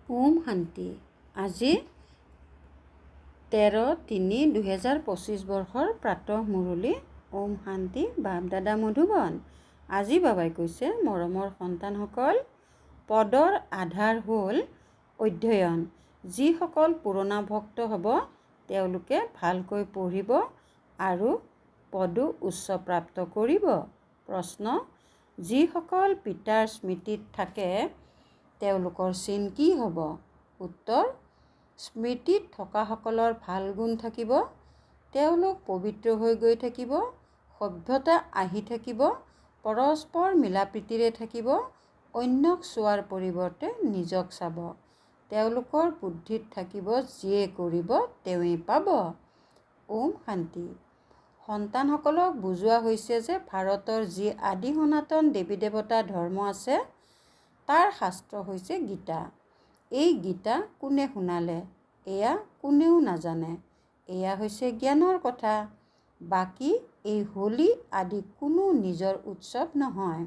ওম শান্তি। আজি 13-3-2025 বৰ্ষৰ প্ৰাতঃ মুৰলী। ওম শান্তি। বাপ দাদা মধুবন। আজি বাবাই কৈছে, মৰমৰ সন্তানসকল, পদৰ আধাৰ হ'ল অধ্যয়ন। যিসকল পুৰণা ভক্ত হ'ব তেওঁলোকে ভালকৈ পঢ়িব আৰু পদো উচ্চপ্ৰাপ্ত কৰিব। প্ৰশ্ন: যিসকল পিতাৰ স্মৃতিত থাকে তেওঁলোকৰ চিন কি হ'ব? উত্তৰ: স্মৃতিত থকাসকলৰ ভাল গুণ থাকিব, তেওঁলোক পবিত্ৰ হৈ গৈ থাকিব, সভ্যতা আহি থাকিব, পৰস্পৰ মিলাপ্ৰীতিৰে থাকিব, অন্যক চোৱাৰ পৰিৱৰ্তে নিজক চাব। তেওঁলোকৰ বুদ্ধিত থাকিব যিয়ে কৰিব তেওঁৱেই পাব। ওম শান্তি। সন্তানসকলক বুজোৱা হৈছে যে ভাৰতৰ যি আদি সনাতন দেৱী দেৱতা ধৰ্ম আছে তাৰ শাস্ত্ৰ হৈছে গীতা। এই গীতা কোনে শুনালে এয়া কোনেও নাজানে। এয়া হৈছে জ্ঞানৰ কথা। বাকী এই হোলী আদি কোনো নিজৰ উৎসৱ নহয়।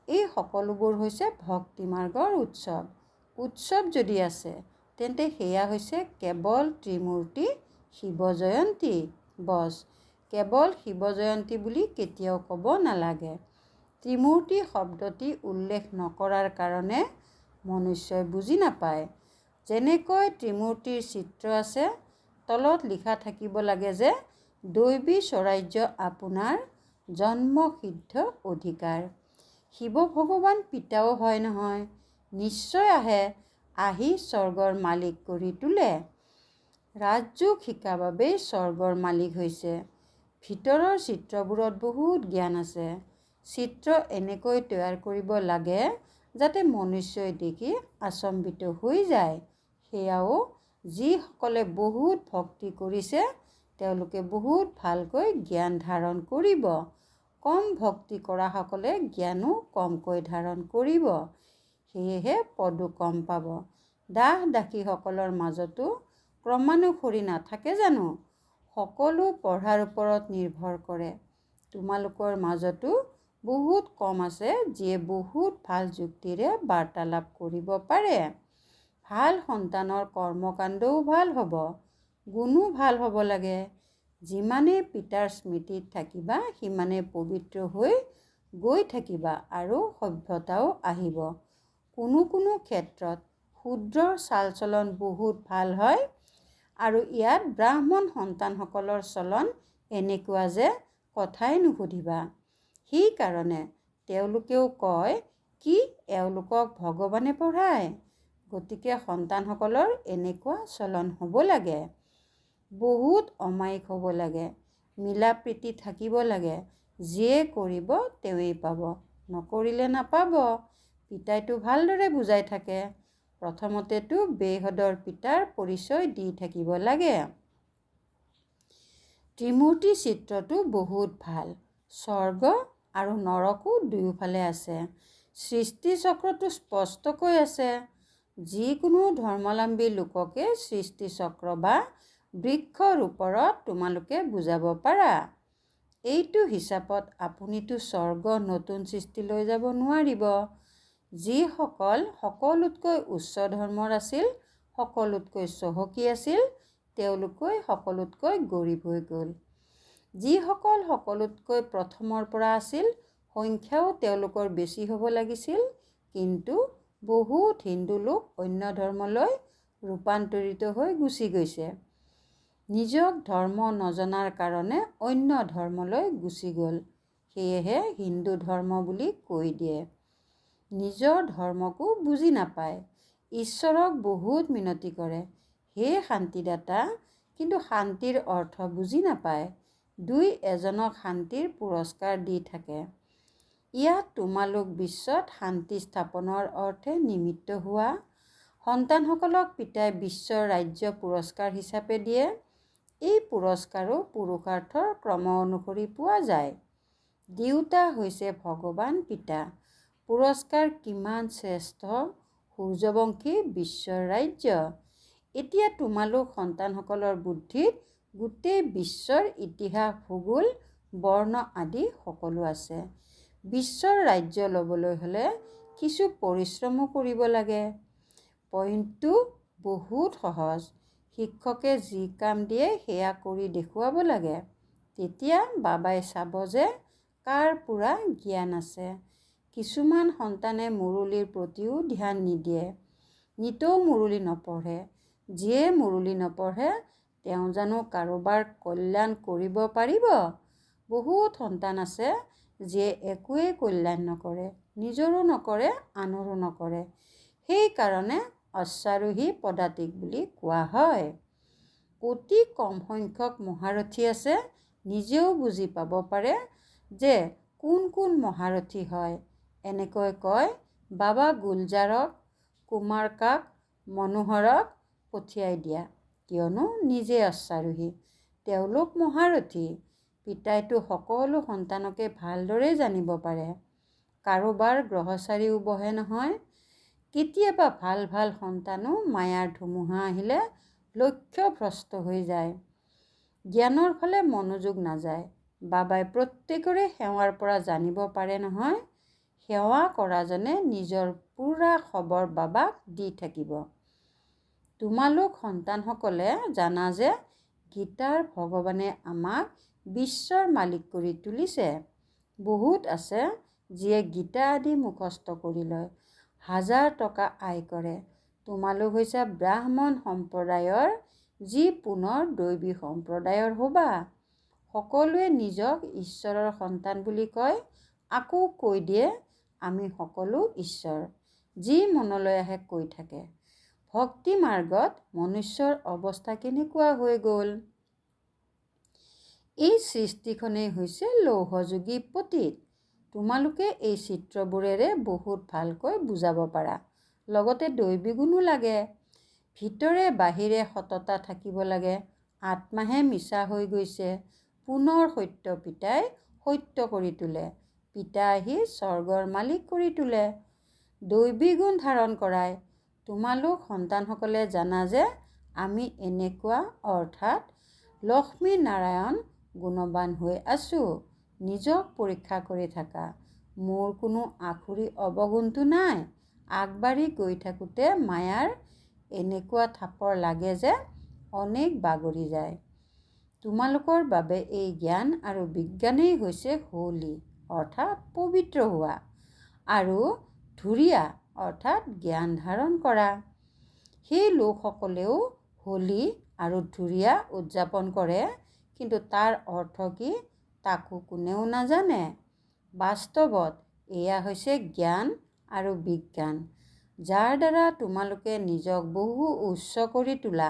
এই সকলোবোৰ হৈছে ভক্তি মাৰ্গৰ উৎসৱ। উৎসৱ যদি আছে তেন্তে সেয়া হৈছে কেৱল ত্ৰিমূৰ্তি শিৱ জয়ন্তী। বছ, কেৱল শিৱ জয়ন্তী বুলি কেতিয়াও ক'ব নালাগে। ত্ৰিমূৰ্তি শব্দটি উল্লেখ নকৰাৰ কাৰণে মনুষ্যই বুজি নাপায়। যেনেকৈ ত্ৰিমূৰ্তিৰ চিত্ৰ আছে, তলত লিখা থাকিব লাগে যে দৈৱী স্বৰাজ্য আপোনাৰ জন্মসিদ্ধ অধিকাৰ। শিৱ ভগৱান পিতাও হয় নহয়, নিশ্চয় আহে, আহি স্বৰ্গৰ মালিক কৰি তোলে। ৰাজযোগ শিকা বাবেই স্বৰ্গৰ মালিক হৈছে। ভিতৰৰ চিত্ৰবোৰত বহুত জ্ঞান আছে। চিত্ৰ এনেকৈ তৈয়াৰ কৰিব লাগে যাতে মনুষ্যই দেখি আচম্বিত হৈ যায়। সেয়াও যিসকলে বহুত ভক্তি কৰিছে তেওঁলোকে বহুত ভালকৈ জ্ঞান ধাৰণ কৰিব। কম ভক্তি কৰাসকলে জ্ঞানো কমকৈ ধাৰণ কৰিব, সেয়েহে পদো কম পাব। দাস দাসীসকলৰ মাজতো ক্ৰমানুসৰি নাথাকে জানো? সকলো পঢ়াৰ ওপৰত নিৰ্ভৰ কৰে। তোমালোকৰ মাজতো বহুত কম আছে যিয়ে বহুত ভাল যুক্তিৰে বাৰ্তালাপ কৰিব পাৰে। ভাল সন্তানৰ কৰ্মকাণ্ডও ভাল হ'ব, গুণো ভাল হ'ব লাগে। যিমানে পিতাৰ স্মৃতিত থাকিবা সিমানে পবিত্ৰ হৈ গৈ থাকিবা আৰু সভ্যতাও আহিব। কোনো কোনো ক্ষেত্ৰত শূদ্ৰৰ চাল চলন বহুত ভাল হয় আৰু ইয়াত ব্ৰাহ্মণ সন্তানসকলৰ চলন এনেকুৱা যে কথাই নুসুধিবা। সেইকাৰণে তেওঁলোকেও কয় কি এওঁলোকক ভগৱানে পঢ়ায়। গতিকে সন্তানসকলৰ এনেকুৱা চলন হ'ব লাগে। বহুত অমায়িক হ'ব লাগে, মিলাপ্ৰীতি থাকিব লাগে। যিয়ে কৰিব তেৱেই পাব, নকৰিলে নাপাব। পিতাইটো ভালদৰে বুজাই থাকে। প্ৰথমতেতো বেহদৰ পিতাৰ পৰিচয় দি থাকিব লাগে। ত্ৰিমূৰ্তি চিত্ৰটো বহুত ভাল। স্বৰ্গ আৰু নৰকো দুয়োফালে আছে। সৃষ্টি চক্ৰটো স্পষ্টকৈ আছে। যিকোনো ধৰ্মাৱলম্বী লোককে সৃষ্টি চক্ৰ বা বৃক্ষৰ ওপৰত তোমালোকে বুজাব পাৰা। এইটো হিচাপত আপুনিতো স্বৰ্গ নতুন সৃষ্টি লৈ যাব নোৱাৰিব। যিসকল সকলোতকৈ উচ্চ ধৰ্মৰ আছিল, সকলোতকৈ চহকী আছিল, তেওঁলোকৈ সকলোতকৈ গৰীব হৈ গ'ল। যিসকল সকলোতকৈ প্ৰথমৰ পৰা আছিল, সংখ্যাও তেওঁলোকৰ বেছি হ'ব লাগিছিল, কিন্তু বহুত হিন্দু লোক অন্য ধৰ্মলৈ ৰূপান্তৰিত হৈ গুচি গৈছে। নিজক ধৰ্ম নজনাৰ কাৰণে অন্য ধৰ্মলৈ গুচি গ'ল, সেয়েহে হিন্দু ধৰ্ম বুলি কৈ দিয়ে। নিজৰ ধৰ্মকো বুজি নাপায়, ঈশ্বৰক বহুত মিনতি কৰে, হে শান্তিদাতা, কিন্তু শান্তিৰ অৰ্থ বুজি নাপায়। দুই এজনক শান্তিৰ পুৰস্কাৰ দি থাকে। ইয়াত তোমালোক বিশ্বত শান্তি স্থাপনৰ অৰ্থে নিমিত্ত হোৱা। সন্তানসকলক পিতাই বিশ্বৰ ৰাজ্য পুৰস্কাৰ হিচাপে দিয়ে। এই পুৰস্কাৰো পুৰুষাৰ্থৰ ক্ৰম অনুসৰি পোৱা যায়। দেউতা হৈছে ভগৱান পিতা। পুৰস্কাৰ কিমান শ্ৰেষ্ঠ, সূৰ্যবংশী বিশ্বৰ ৰাজ্য। এতিয়া তোমালোক সন্তানসকলৰ বুদ্ধিত গোটেই বিশ্বৰ ইতিহাস, ভূগোল, বৰ্ণ আদি সকলো আছে। বিশ্বৰ ৰাজ্য ল'বলৈ হ'লে কিছু পৰিশ্ৰমো কৰিব লাগে। পইণ্টটো বহুত সহজ। শিক্ষকে যি কাম দিয়ে সেয়া কৰি দেখুৱাব লাগে। তেতিয়া বাবাই চাব যে কাৰ পূৰা জ্ঞান আছে। কিছুমান সন্তানে মুৰলীৰ প্ৰতিও ধ্যান নিদিয়ে, নিতৌ মুৰলী নপঢ়ে। যিয়ে মুৰলী নপঢ়ে তেওঁ জানো কাৰোবাৰ কল্যাণ কৰিব পাৰিব? বহুত সন্তান আছে যিয়ে একোৱেই কল্যাণ নকৰে, নিজৰো নকৰে, আনৰো নকৰে। সেইকাৰণে অশ্বাৰোহী পদাতিক বুলি কোৱা হয়। অতি কম সংখ্যক মহাৰথী আছে নিজেও বুজি পাব পাৰে যে কোন কোন মহাৰথী হয়। এনেকৈ কয় বাবা গুলজাৰক, কুমাৰকাক, মনোহৰক পঠিয়াই দিয়া, কিয়নো নিজে অশ্বাৰোহী, তেওঁলোক মহাৰথী। পিতাইতো সকলো সন্তানকে ভালদৰে জানিব পাৰে। কাৰোবাৰ গ্ৰহচাৰীও বহে নহয়। কেতিয়াবা ভাল ভাল সন্তানো মায়াৰ ধুমুহা আহিলে লক্ষ্যভ্ৰষ্ট হৈ যায়, জ্ঞানৰ ফালে মনোযোগ নাযায়। বাবাই প্ৰত্যেকৰে সেৱাৰ পৰা জানিব পাৰে নহয়, সেৱা কৰাজনে নিজৰ পূৰা খবৰ বাবাক দি থাকিব। তোমালোক সন্তানসকলে জানা যে গীতাৰ ভগৱানে আমাক বিশ্বৰ মালিক কৰি তুলিছে। বহুত আছে যিয়ে গীতা আদি মুখস্থ কৰি লয়, 1000 টকা আয় কৰে। তোমালোক হৈছে ব্ৰাহ্মণ সম্প্ৰদায়ৰ, যি পুনৰ দৈৱী সম্প্ৰদায়ৰ হ'বা। সকলোৱে নিজক ঈশ্বৰৰ সন্তান বুলি কয়, আকৌ কৈ দিয়ে আমি সকলো ঈশ্বৰ। যি মনলৈ আহে কৈ থাকে। ভক্তি মাৰ্গত মনুষ্যৰ অৱস্থা কেনেকুৱা হৈ গ'ল? এই সৃষ্টিখনেই হৈছে লৌহযোগী পতীত। তোমালোকে এই চিত্ৰবোৰেৰে বহুত ভালকৈ বুজাব পাৰা। লগতে দৈৱী গুণো লাগে। ভিতৰে বাহিৰে সততা থাকিব লাগে। আত্মাহে মিছা হৈ গৈছে, পুনৰ সত্য পিতাই সত্য কৰি তোলে। পিতা আহি স্বৰ্গৰ মালিক কৰি তোলে, দৈৱী গুণ ধাৰণ কৰায়। তোমালোক সন্তানসকলে জানা যে আমি এনেকুৱা, অৰ্থাৎ লক্ষ্মী নাৰায়ণ গুণৱান হৈ আছোঁ। নিজক পৰীক্ষা কৰি থাকা। মোৰ কোনো আখুৰি অৱগুণটো নাই। আগবাঢ়ি গৈ থাকোঁতে মায়াৰ এনেকুৱা থাপৰ লাগে যে অনেক বাগৰি যায়। তোমালোকৰ বাবে এই জ্ঞান আৰু বিজ্ঞানেই হৈছে হোলী, অৰ্থাৎ পবিত্ৰ হোৱা, আৰু ধুৰীয়া, অৰ্থাৎ জ্ঞান ধাৰণ কৰা। সেই লোকসকলেও হোলী আৰু ধুৰীয়া উদযাপন কৰে, কিন্তু তাৰ অৰ্থ কি তাকো কোনেও নাজানে। বাস্তৱত এয়া হৈছে জ্ঞান আৰু বিজ্ঞান, যাৰ দ্বাৰা তোমালোকে নিজক বহু উচ্চ কৰি তোলা।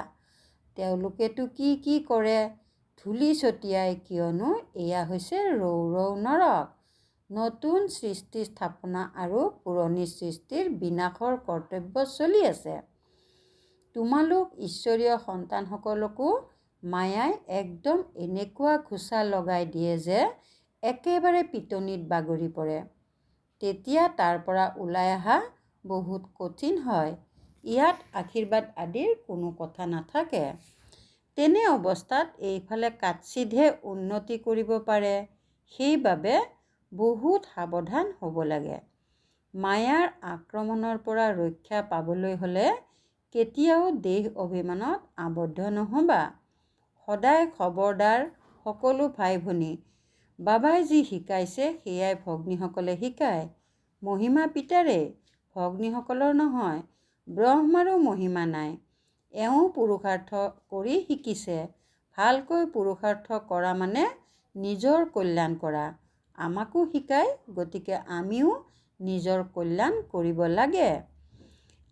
তেওঁলোকেতো কি কি কৰে ধূলি ছটিয়াই, কিয়নো এয়া হৈছে ৰৌ ৰৌ নৰক। নতুন সৃষ্টি স্থাপনা আৰু পুৰণি সৃষ্টিৰ বিনাশৰ কৰ্তব্য চলি আছে। তোমালোক ঈশ্বৰীয় সন্তানসকলকো মায়াই একদম এনেকুৱা ঘোচা লগাই দিয়ে যে একেবাৰে পিটনিত বাগৰি পৰে। তেতিয়া তাৰ পৰা ওলাই অহা বহুত কঠিন হয়। ইয়াত আশীৰ্বাদ আদিৰ কোনো কথা নাথাকে। তেনে অৱস্থাত এইফালে কাৎচিতহে উন্নতি কৰিব পাৰে। সেইবাবে বহুত সাৱধান হ'ব লাগে। মায়াৰ আক্ৰমণৰ পৰা ৰক্ষা পাবলৈ হ'লে কেতিয়াও দেহ অভিমানত আবদ্ধ নহ'বা। সদায় খবৰদাৰ সকলো ভাই ভনী। বাবাই যি শিকাইছে সেয়াই ভগ্নীসকলে শিকায়। মহিমা পিতাৰে, ভগ্নীসকলৰ নহয়। ব্ৰহ্মাৰো মহিমা নাই। এওঁ পুৰুষাৰ্থ কৰি শিকিছে। ভালকৈ পুৰুষাৰ্থ কৰা মানে নিজৰ কল্যাণ কৰা। আমাকো শিকায়, গতিকে আমিও নিজৰ কল্যাণ কৰিব লাগে।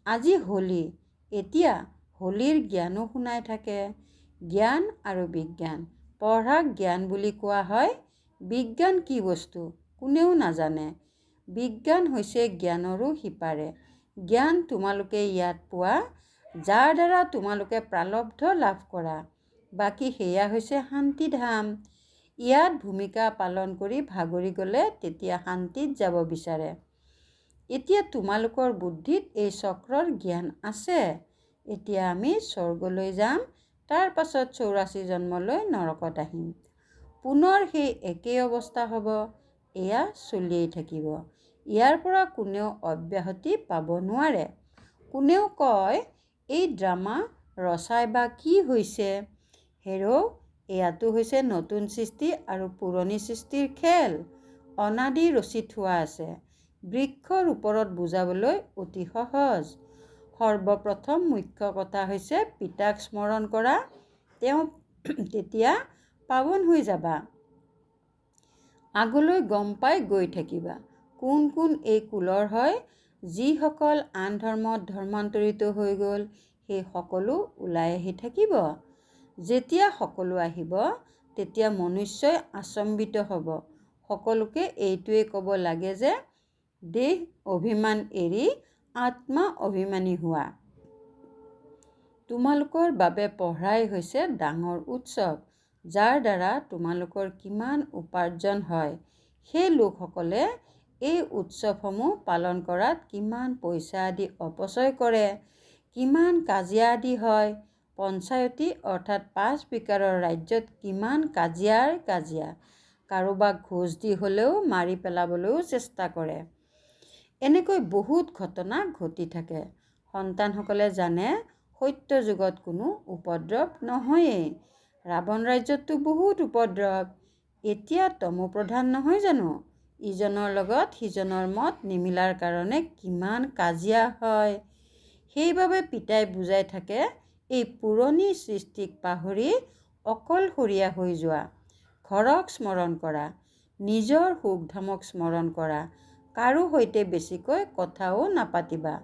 আজি হোলী, এতিয়া হোলীৰ জ্ঞানো শুনাই থাকে। জ্ঞান আৰু বিজ্ঞান। পঢ়াক জ্ঞান বুলি কোৱা হয়। বিজ্ঞান কি বস্তু কোনেও নাজানে। বিজ্ঞান হৈছে জ্ঞানৰো সিপাৰে। জ্ঞান তোমালোকে ইয়াত পোৱা, যাৰ দ্বাৰা তোমালোকে প্ৰালব্ধ লাভ কৰা। বাকী সেয়া হৈছে শান্তিধাম। ইয়াত ভূমিকা পালন কৰি ভাগৰি গ'লে তেতিয়া শান্তিত যাব বিচাৰে। এতিয়া তোমালোকৰ বুদ্ধিত এই চক্ৰৰ জ্ঞান আছে। এতিয়া আমি স্বৰ্গলৈ যাম, তাৰ পাছত 84 জন্মলৈ নৰকত আহিম। পুনৰ সেই একেই অৱস্থা হ'ব। এয়া চলিয়েই থাকিব। ইয়াৰ পৰা কোনেও অব্যাহতি পাব নোৱাৰে। কোনেও কয় এই ড্ৰামা ৰচাই বা কি হৈছে? হেৰৌ, এয়াতো হৈছে নতুন সৃষ্টি আৰু পুৰণি সৃষ্টিৰ খেল। অনাদি ৰচি থোৱা আছে। বৃক্ষৰ ওপৰত বুজাবলৈ অতি সহজ। সৰ্বপ্ৰথম মুখ্য কথা হৈছে পিতাক স্মৰণ কৰা। তেওঁ তেতিয়া পাৱন হৈ যাবা। আগলৈ গম পাই গৈ থাকিবা কোন কোন এই কুলৰ হয়। যিসকল আন ধৰ্মত ধৰ্মান্তৰিত হৈ গ'ল সেই সকলো ওলাই আহি থাকিব। যেতিয়া সকলো আহিব তেতিয়া মনুষ্যই আচম্বিত হ'ব। সকলোকে এইটোৱে ক'ব লাগে যে দেহ অভিমান এৰি আত্মা অভিমানী হোৱা। তোমালোকৰ বাবে পঢ়াই হৈছে ডাঙৰ উৎসৱ, যাৰ দ্বাৰা তোমালোকৰ কিমান উপাৰ্জন হয়। সেই লোকসকলে এই উৎসৱসমূহ পালন কৰাত কিমান পইচা আদি অপচয় কৰে, কিমান কাজিয়া আদি হয়। পঞ্চায়তী অৰ্থাৎ 5 বিকাৰৰ ৰাজ্যত কিমান কাজিয়া। কাৰোবাক ঘোচ দি হ'লেও মাৰি পেলাবলৈও চেষ্টা কৰে। এনেকৈ বহুত ঘটনা ঘটি থাকে। সন্তানসকলে জানে সত্য যুগত কোনো উপদ্ৰৱ নহয়েই। ৰাৱণ ৰাজ্যততো বহুত উপদ্ৰৱ। এতিয়া তমোপ্ৰধান নহয় জানো? ইজনৰ লগত সিজনৰ মত নিমিলাৰ কাৰণে কিমান কাজিয়া হয়। সেইবাবে পিতাই বুজাই থাকে এই পুৰণি সৃষ্টিক পাহৰি অকলশৰীয়া হৈ যোৱা। ঘৰক স্মৰণ কৰা, নিজৰ সুখধামক স্মৰণ কৰা। কাৰো সৈতে বেছিকৈ কথাও নাপাতিবা,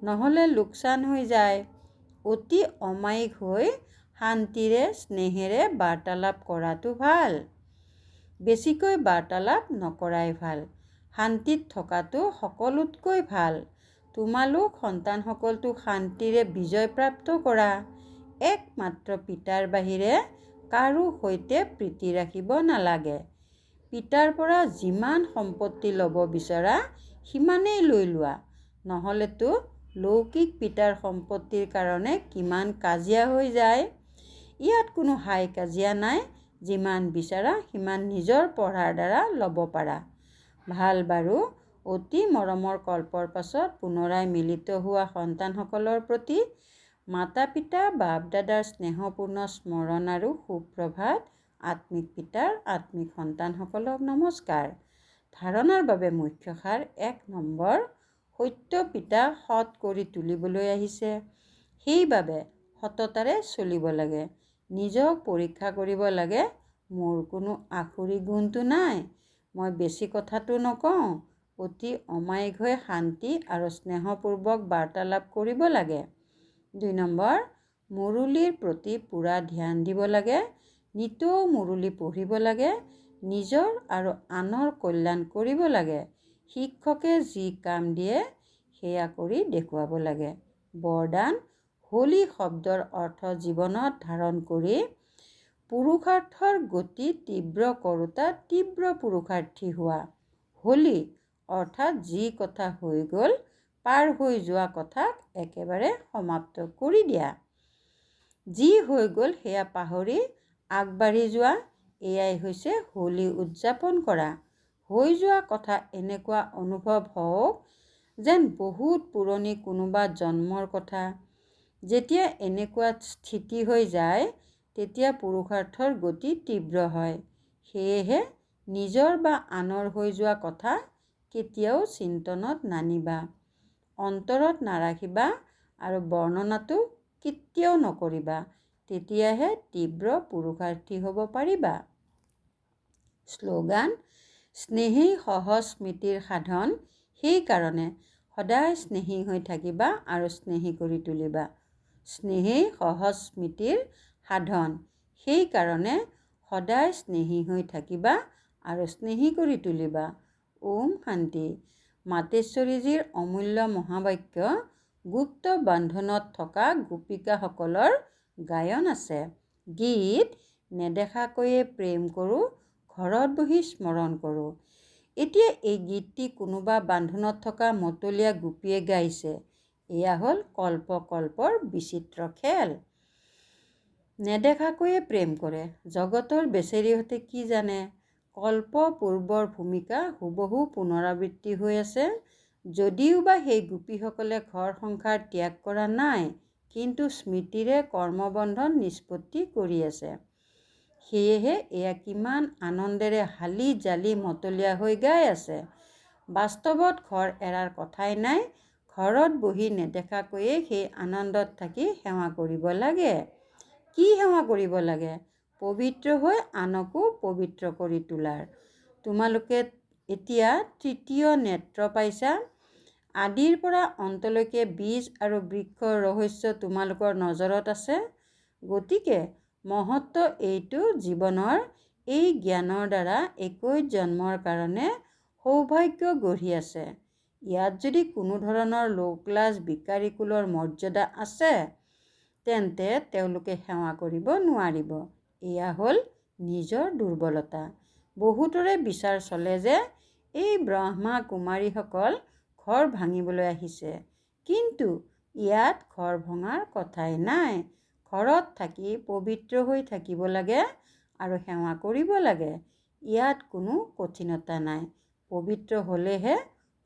নহ'লে লোকচান হৈ যায়। অতি অমায়িক হৈ শান্তিৰে স্নেহেৰে বাৰ্তালাপ কৰাটো ভাল। বেছিকৈ বাৰ্তালাপ নকৰাই ভাল। শান্তিত থকাটো সকলোতকৈ ভাল। তোমালোক সন্তানসকলটো শান্তিৰে বিজয় প্ৰাপ্ত কৰা। একমাত্ৰ পিতাৰ বাহিৰে কাৰো সৈতে প্ৰীতি ৰাখিব নালাগে। পিতাৰ পৰা যিমান সম্পত্তি ল'ব বিচৰা সিমানেই লৈ লোৱা, নহ'লেতো লৌকিক পিতাৰ সম্পত্তিৰ কাৰণে কিমান কাজিয়া হৈ যায়। ইয়াত কোনো হাই কাজিয়া নাই। যিমান বিচাৰা সিমান নিজৰ পঢ়াৰ দ্বাৰা ল'ব পাৰা। ভাল বাৰু। অতি মৰমৰ কল্পৰ পাছত পুনৰাই মিলিত হোৱা সন্তানসকলৰ প্ৰতি মাতা পিতা বাপ দাদাৰ স্নেহপূৰ্ণ স্মৰণ আৰু সুপ্ৰভাত। আত্মিক পিতাৰ আত্মিক সন্তানসকলক নমস্কাৰ। ধাৰণাৰ বাবে মুখ্য সাৰ 1 নম্বৰ। সত্য পিতা সৎ কৰি তুলিবলৈ আহিছে। সেইবাবে সততাৰে চলিব লাগে। নিজক পৰীক্ষা কৰিব লাগে। মোৰ কোনো আসুৰি গুণটো নাই। মই বেছি কথাটো নকওঁ। অতি অমায়িক হৈ শান্তি আৰু স্নেহপূৰ্বক বাৰ্তালাপ কৰিব লাগে। 2 নম্বৰ। মুৰুলীৰ প্ৰতি পূৰা ধ্যান দিব লাগে। নিতৌ মুৰুলী পঢ়িব লাগে। নিজৰ আৰু আনৰ কল্যাণ কৰিব লাগে। শিক্ষকে যি কাম দিয়ে সেয়া কৰি দেখুৱাব লাগে। বৰদান। হোলী শব্দৰ অৰ্থ জীৱনত ধাৰণ কৰি পুৰুষাৰ্থৰ গতি তীব্ৰ কৰোঁতা তীব্ৰ পুৰুষাৰ্থী হোৱা। হোলী অৰ্থাৎ যি কথা হৈ গ'ল, পাৰ হৈ যোৱা কথাক একেবাৰে সমাপ্ত কৰি দিয়া। যি হৈ গ'ল সেয়া পাহৰি আগবাঢ়ি যোৱা। এয়াই হৈছে হোলী উদযাপন কৰা। হৈ যোৱা কথা এনেকুৱা অনুভৱ হওক যেন বহুত পুৰণি কোনোবা জন্মৰ কথা। যেতিয়া এনেকুৱা স্থিতি হৈ যায় তেতিয়া পুৰুষাৰ্থৰ গতি তীব্ৰ হয়। সেয়েহে নিজৰ বা আনৰ হৈ যোৱা কথা কেতিয়াও চিন্তনত নানিবা, অন্তৰত নাৰাখিবা আৰু বৰ্ণনাটো কেতিয়াও নকৰিবা। তেতিয়াহে তীব্ৰ পুৰুষাৰ্থী হ'ব পাৰিবা। শ্লোগান। স্নেহেই সহজ স্মৃতিৰ সাধন। সেইকাৰণে সদায় স্নেহী হৈ থাকিবা আৰু স্নেহী কৰি তুলিবা। স্নেহেই সহজ স্মৃতিৰ সাধন। সেইকাৰণে সদায় স্নেহী হৈ থাকিবা আৰু স্নেহী কৰি তুলিবা। ওম শান্তি। মাতেশ্বৰীজীৰ অমূল্য মহাবাক্য গুপ্ত বান্ধোনত থকা গোপিকাসকলৰ গায়ন আছে। গীত। নেদেখাকৈয়ে প্ৰেম কৰোঁ, ঘৰত বহি স্মৰণ কৰোঁ। এতিয়া এই গীতটি কোনোবা বান্ধোনত থকা মতলীয়া গোপীয়ে গাইছে। এয়া হ'ল কল্পৰ বিচিত্ৰ খেল। নেদেখাকৈয়ে প্ৰেম কৰে। জগতৰ বেচেৰীহঁতে কি জানে? কল্প পূৰ্বৰ ভূমিকা হুবহু পুনৰাবৃত্তি হৈ আছে। যদিও বা সেই গোপীসকলে ঘৰ সংসাৰ ত্যাগ কৰা নাই, কিন্তু স্মৃতিৰে কৰ্মবন্ধন নিষ্পত্তি কৰি আছে। সেয়েহে এয়া কিমান আনন্দেৰে হালি জালি মতলীয়া হৈ গাই আছে। বাস্তৱত ঘৰ এৰাৰ কথাই নাই। ঘৰত বহি নেদেখাকৈয়ে সেই আনন্দত থাকি সেৱা কৰিব লাগে। কি সেৱা কৰিব লাগে? পবিত্ৰ হৈ আনকো পবিত্ৰ কৰি তোলাৰ। তোমালোকে এতিয়া তৃতীয় নেত্ৰ পাইছা। আদিৰ পৰা অন্তলৈকে বীজ আৰু বৃক্ষৰ ৰহস্য তোমালোকৰ নজৰত আছে। গতিকে মহত্ব এইটো, জীৱনৰ এই জ্ঞানৰ দ্বাৰা 21 জন্মৰ কাৰণে সৌভাগ্য গঢ়ি আছে। ইয়াত যদি কোনো ধৰণৰ লোকলাজ বিকাৰী কুলৰ মৰ্যাদা আছে, তেন্তে তেওঁলোকে সেৱা কৰিব নোৱাৰিব। এয়া হ'ল নিজৰ দুৰ্বলতা। বহুতৰে বিচাৰ চলে যে এই ব্ৰহ্মা কুমাৰীসকল ঘৰ ভাঙিবলৈ আহিছে, কিন্তু ইয়াত ঘৰ ভঙাৰ কথাই নাই। ঘৰত থাকি পবিত্ৰ হৈ থাকিব লাগে আৰু সেৱা কৰিব লাগে। ইয়াত কোনো কঠিনতা নাই। পবিত্ৰ হ'লেহে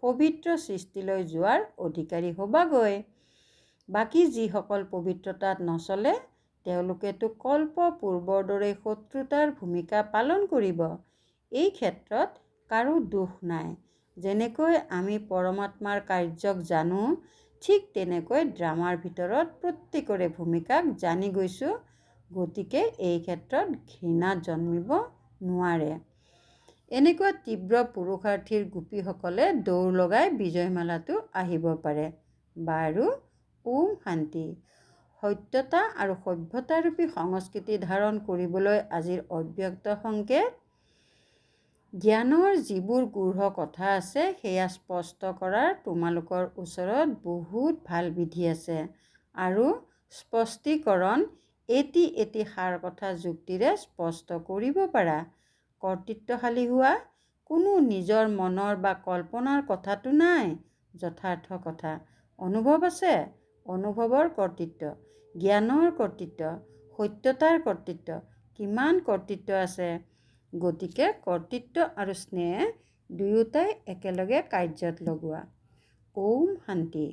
পবিত্ৰ সৃষ্টিলৈ যোৱাৰ অধিকাৰী হ'বাগৈ। বাকী যিসকল পবিত্ৰতাত নচলে, তেওঁলোকেতো কল্প পূৰ্বৰ দৰেই শত্ৰুতাৰ ভূমিকা পালন কৰিব। এই ক্ষেত্ৰত কাৰো দোষ নাই। যেনেকৈ আমি পৰমাত্মাৰ কাৰ্যক জানো, ঠিক তেনেকৈ ড্ৰামাৰ ভিতৰত প্ৰত্যেকৰে ভূমিকাক জানি গৈছোঁ। গতিকে এই ক্ষেত্ৰত ঘৃণা জন্মিব নোৱাৰে। এনেকুৱা তীব্ৰ পুৰুষাৰ্থীৰ গোপীসকলে দৌৰ লগাই বিজয়মালাটো আহিব পাৰে। বাৰু, ওম শান্তি। সত্যতা আৰু সভ্যতাৰূপী সংস্কৃতি ধাৰণ কৰিবলৈ আজিৰ অব্যক্ত সংকেত। জ্ঞানৰ যিবোৰ গূঢ় কথা আছে, সেয়া স্পষ্ট কৰাৰ তোমালোকৰ ওচৰত বহুত ভাল বিধি আছে আৰু স্পষ্টীকৰণ এটি এটি সাৰ কথা যুক্তিৰে স্পষ্ট কৰিব পাৰা। কৰ্তৃত্বশালী হোৱা। কোনো নিজৰ মনৰ বা কল্পনাৰ কথাটো নাই। যথাৰ্থ কথা। অনুভৱ আছে। অনুভৱৰ কৰ্তৃত্ব, জ্ঞানৰ কৰ্তৃত্ব, সত্যতাৰ কৰ্তৃত্ব। কিমান কৰ্তৃত্ব আছে। গতিকে কৰ্তৃত্ব আৰু স্নেহ দুয়োটাই একেলগে কাৰ্যত লগোৱা। ওম শান্তি।